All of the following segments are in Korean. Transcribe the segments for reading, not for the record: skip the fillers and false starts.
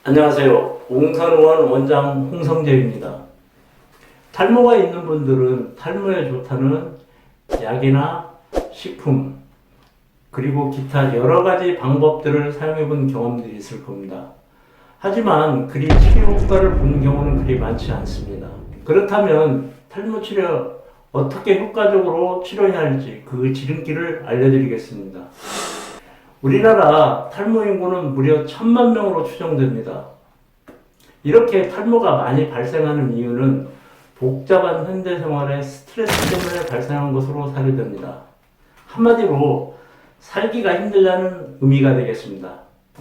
안녕하세요. 웅산의원 원장 홍성재입니다. 탈모가 있는 분들은 탈모에 좋다는 약이나 식품 그리고 기타 여러 가지 방법들을 사용해 본 경험들이 있을 겁니다. 하지만 그리 치료 효과를 본 경우는 그리 많지 않습니다. 그렇다면 탈모 치료 어떻게 효과적으로 치료해야 할지 그 지름길을 알려드리겠습니다. 우리나라 탈모 인구는 무려 1000만 명으로 추정됩니다. 이렇게 탈모가 많이 발생하는 이유는 복잡한 현대생활의 스트레스 때문에 발생한 것으로 사료됩니다. 한마디로 살기가 힘들다는 의미가 되겠습니다.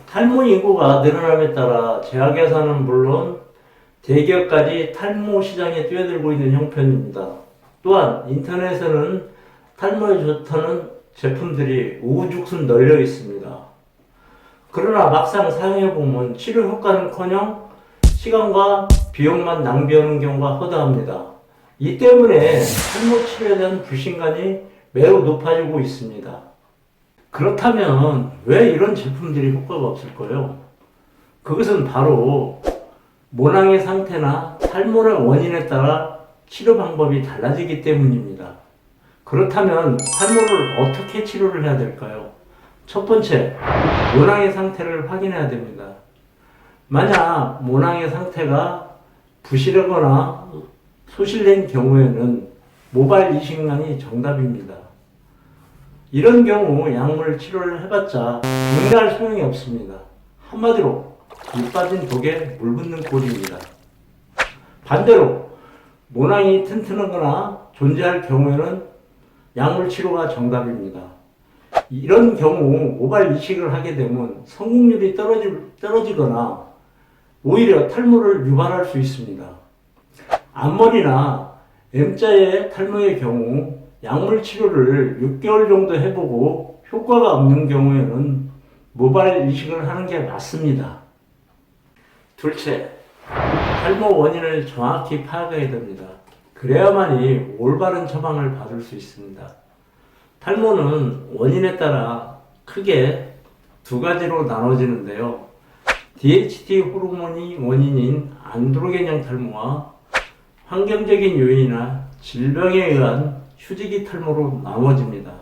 탈모 인구가 늘어남에 따라 제약회사는 물론 대기업까지 탈모 시장에 뛰어들고 있는 형편입니다. 또한 인터넷에는 탈모에 좋다는 제품들이 우후죽순 널려 있습니다. 그러나 막상 사용해보면 치료 효과는커녕 시간과 비용만 낭비하는 경우가 허다합니다. 이 때문에 탈모 치료에 대한 불신감이 매우 높아지고 있습니다. 그렇다면 왜 이런 제품들이 효과가 없을까요? 그것은 바로 모낭의 상태나 탈모의 원인에 따라 치료 방법이 달라지기 때문입니다. 그렇다면 탈모를 어떻게 치료를 해야 될까요? 첫 번째, 모낭의 상태를 확인해야 됩니다. 만약 모낭의 상태가 부실하거나 소실된 경우에는 모발 이식만이 정답입니다. 이런 경우 약물 치료를 해봤자 정말 소용이 없습니다. 한마디로 물 빠진 독에 물 붓는 꼴입니다. 반대로 모낭이 튼튼하거나 존재할 경우에는 약물 치료가 정답입니다. 이런 경우 모발 이식을 하게 되면 성공률이 떨어지거나 오히려 탈모를 유발할 수 있습니다. 앞머리나 M자의 탈모의 경우 약물 치료를 6개월 정도 해보고 효과가 없는 경우에는 모발 이식을 하는 게 맞습니다. 둘째, 탈모 원인을 정확히 파악해야 됩니다. 그래야만이 올바른 처방을 받을 수 있습니다. 탈모는 원인에 따라 크게 두 가지로 나눠지는데요. DHT 호르몬이 원인인 안드로겐형 탈모와 환경적인 요인이나 질병에 의한 휴지기 탈모로 나눠집니다.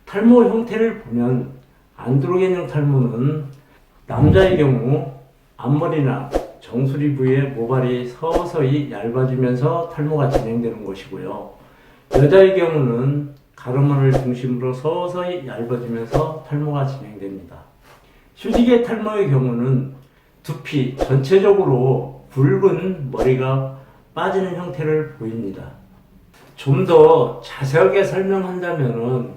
탈모 형태를 보면 안드로겐형 탈모는 남자의 경우 앞머리나 정수리 부위의 모발이 서서히 얇아지면서 탈모가 진행되는 것이고요. 여자의 경우는 가르마를 중심으로 서서히 얇아지면서 탈모가 진행됩니다. 휴지개 탈모의 경우는 두피 전체적으로 굵은 머리가 빠지는 형태를 보입니다. 좀 더 자세하게 설명한다면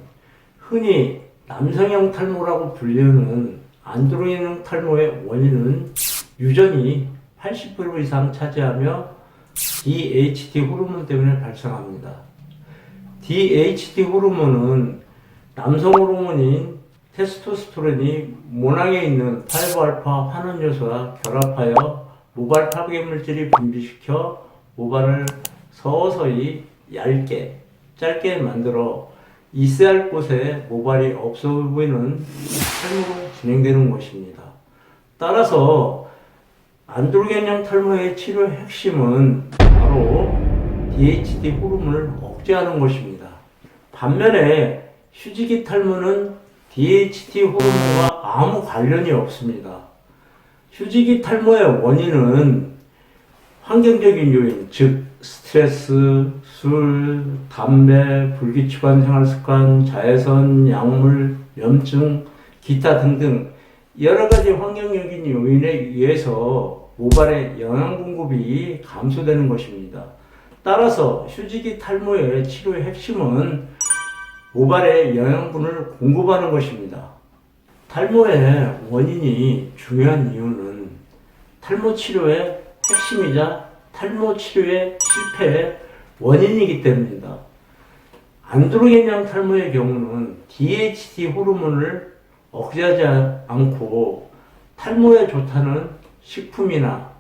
흔히 남성형 탈모라고 불리는 안드로겐형 탈모의 원인은 유전이 80% 이상 차지하며 DHT 호르몬 때문에 발생합니다. DHT 호르몬은 남성 호르몬인 테스토스테론이 모낭에 있는 5알파 환원 요소와 결합하여 모발 파괴 물질이 분비시켜 모발을 서서히 얇게 짧게 만들어 있어야 할 곳에 모발이 없어 보이는 탈모로 진행되는 것입니다. 따라서 안드로겐형 탈모의 치료의 핵심은 바로 DHT 호르몬을 억제하는 것입니다. 반면에 휴지기 탈모는 DHT 호르몬과 아무 관련이 없습니다. 휴지기 탈모의 원인은 환경적인 요인, 즉 스트레스, 술, 담배, 불규칙한 생활습관, 자외선, 약물, 염증, 기타 등등 여러 가지 환경적인 요인에 의해서 모발의 영양 공급이 감소되는 것입니다. 따라서 휴지기 탈모의 치료의 핵심은 모발에 영양분을 공급하는 것입니다. 탈모의 원인이 중요한 이유는 탈모 치료의 핵심이자 탈모 치료의 실패의 원인이기 때문입니다. 안드로겐형 탈모의 경우는 DHT 호르몬을 억제하지 않고 탈모에 좋다는 식품이나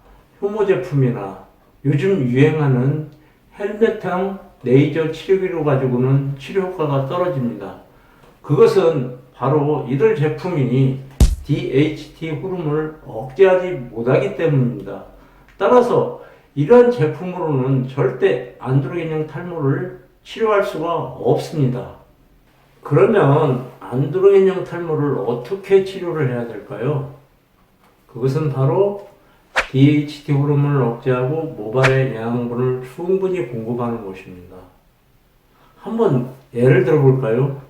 효모 제품이나 요즘 유행하는 헬멧형 레이저 치료기로 가지고는 치료 효과가 떨어집니다. 그것은 바로 이들 제품이 DHT 호르몬을 억제하지 못하기 때문입니다. 따라서 이러한 제품으로는 절대 안드로겐형 탈모를 치료할 수가 없습니다. 그러면 안드로겐형 탈모를 어떻게 치료를 해야 될까요? 그것은 바로 DHT 호르몬을 억제하고 모발의 영양분을 충분히 공급하는 것입니다. 한번 예를 들어 볼까요?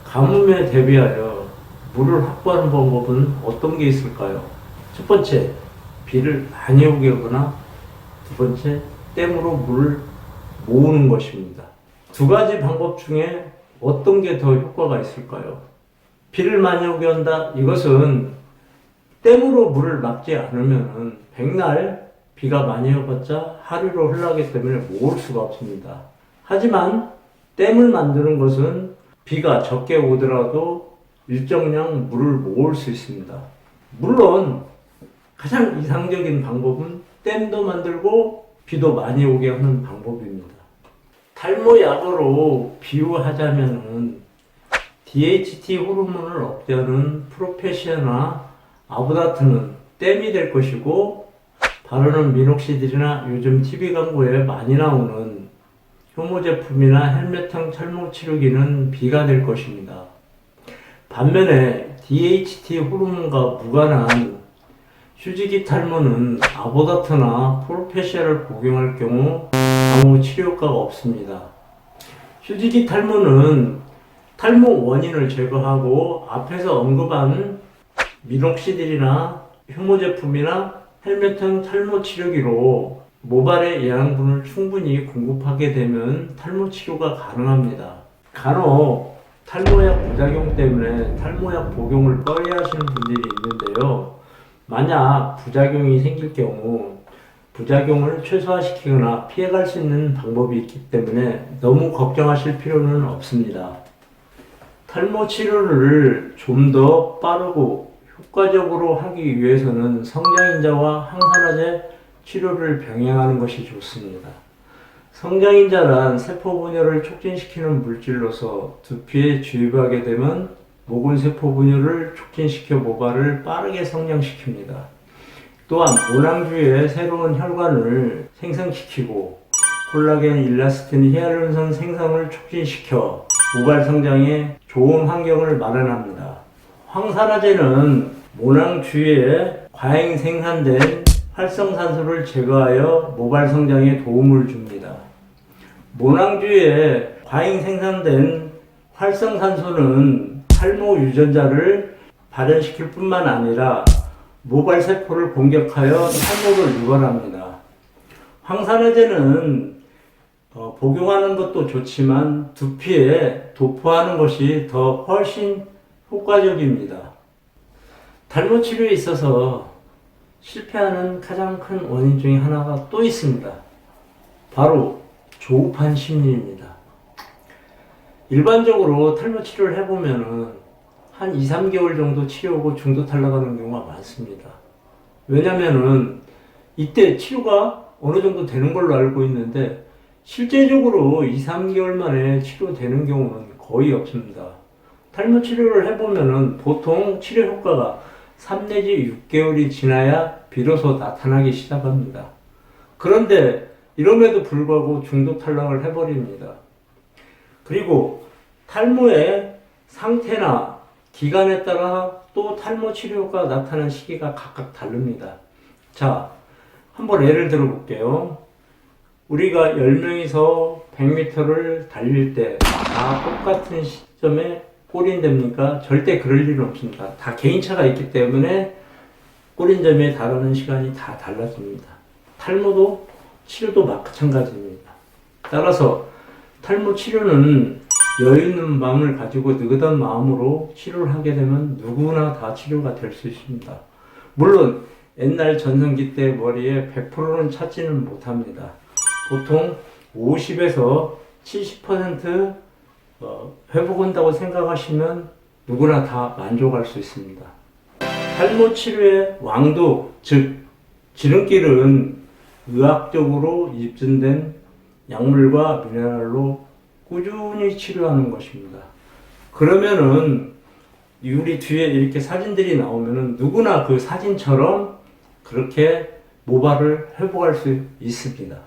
가뭄에 대비하여 물을 확보하는 방법은 어떤 게 있을까요? 첫 번째, 비를 많이 오게 하거나 두 번째, 댐으로 물을 모으는 것입니다. 두 가지 방법 중에 어떤 게 더 효과가 있을까요? 비를 많이 오게 한다. 이것은 댐으로 물을 막지 않으면 백날 비가 많이 와봤자 하류로 흘러가기 때문에 모을 수가 없습니다. 하지만 댐을 만드는 것은 비가 적게 오더라도 일정량 물을 모을 수 있습니다. 물론 가장 이상적인 방법은 댐도 만들고 비도 많이 오게 하는 방법입니다. 탈모약으로 비유하자면은 DHT 호르몬을 억제하는 프로페시아나 아보다트는 댐이 될 것이고, 바르는 미녹시딜이나 요즘 TV 광고에 많이 나오는 효모 제품이나 헬멧형 탈모 치료기는 비가 될 것입니다. 반면에 DHT 호르몬과 무관한 휴지기 탈모는 아보다트나 프로페시아를 복용할 경우 아무 치료 효과가 없습니다. 휴지기 탈모는 탈모 원인을 제거하고 앞에서 언급한 미녹시딜이나 효모 제품이나 헬멧형 탈모 치료기로 모발의 영양분을 충분히 공급하게 되면 탈모 치료가 가능합니다. 간혹 탈모약 부작용 때문에 탈모약 복용을 꺼려하시는 분들이 있는데요. 만약 부작용이 생길 경우 부작용을 최소화시키거나 피해갈 수 있는 방법이 있기 때문에 너무 걱정하실 필요는 없습니다. 탈모 치료를 좀 더 빠르고 효과적으로 하기 위해서는 성장인자와 항산화제 치료를 병행하는 것이 좋습니다. 성장인자란 세포 분열을 촉진시키는 물질로서 두피에 주입하게 되면 모근 세포 분열을 촉진시켜 모발을 빠르게 성장시킵니다. 또한 모낭 주위에 새로운 혈관을 생성시키고 콜라겐, 일라스틴, 히알루론산 생성을 촉진시켜 모발 성장에 좋은 환경을 마련합니다. 황산화제는 모낭 주위에 과잉 생산된 활성산소를 제거하여 모발 성장에 도움을 줍니다. 모낭 주위에 과잉 생산된 활성산소는 탈모 유전자를 발현시킬 뿐만 아니라 모발 세포를 공격하여 탈모를 유발합니다. 황산화제는 복용하는 것도 좋지만 두피에 도포하는 것이 더 훨씬 효과적입니다. 탈모 치료에 있어서 실패하는 가장 큰 원인 중에 하나가 또 있습니다. 바로 조급한 심리입니다. 일반적으로 탈모 치료를 해보면은 한 2, 3개월 정도 치료하고 중도 탈락하는 경우가 많습니다. 왜냐면은 이때 치료가 어느 정도 되는 걸로 알고 있는데 실제적으로 2, 3개월 만에 치료되는 경우는 거의 없습니다. 탈모 치료를 해보면은 보통 치료 효과가 3 내지 6개월이 지나야 비로소 나타나기 시작합니다. 그런데 이럼에도 불구하고 중도 탈락을 해버립니다. 그리고 탈모의 상태나 기간에 따라 또 탈모 치료 효과가 나타나는 시기가 각각 다릅니다. 자, 한번 예를 들어 볼게요. 우리가 10명이서 100m를 달릴 때 다 똑같은 시점에 골인됩니까? 절대 그럴 일은 없습니다. 다 개인차가 있기 때문에 골인점에 달하는 시간이 다 달라집니다. 탈모도 치료도 마찬가지입니다. 따라서 탈모 치료는 여유 있는 마음을 가지고 느긋한 마음으로 치료를 하게 되면 누구나 다 치료가 될 수 있습니다. 물론 옛날 전성기 때 머리에 100%는 찾지는 못합니다. 보통 50에서 70% 회복한다고 생각하시면 누구나 다 만족할 수 있습니다. 탈모 치료의 왕도, 즉 지름길은 의학적으로 입증된 약물과 미네랄로 꾸준히 치료하는 것입니다. 그러면은 유리 뒤에 이렇게 사진들이 나오면은 누구나 그 사진처럼 그렇게 모발을 회복할 수 있습니다.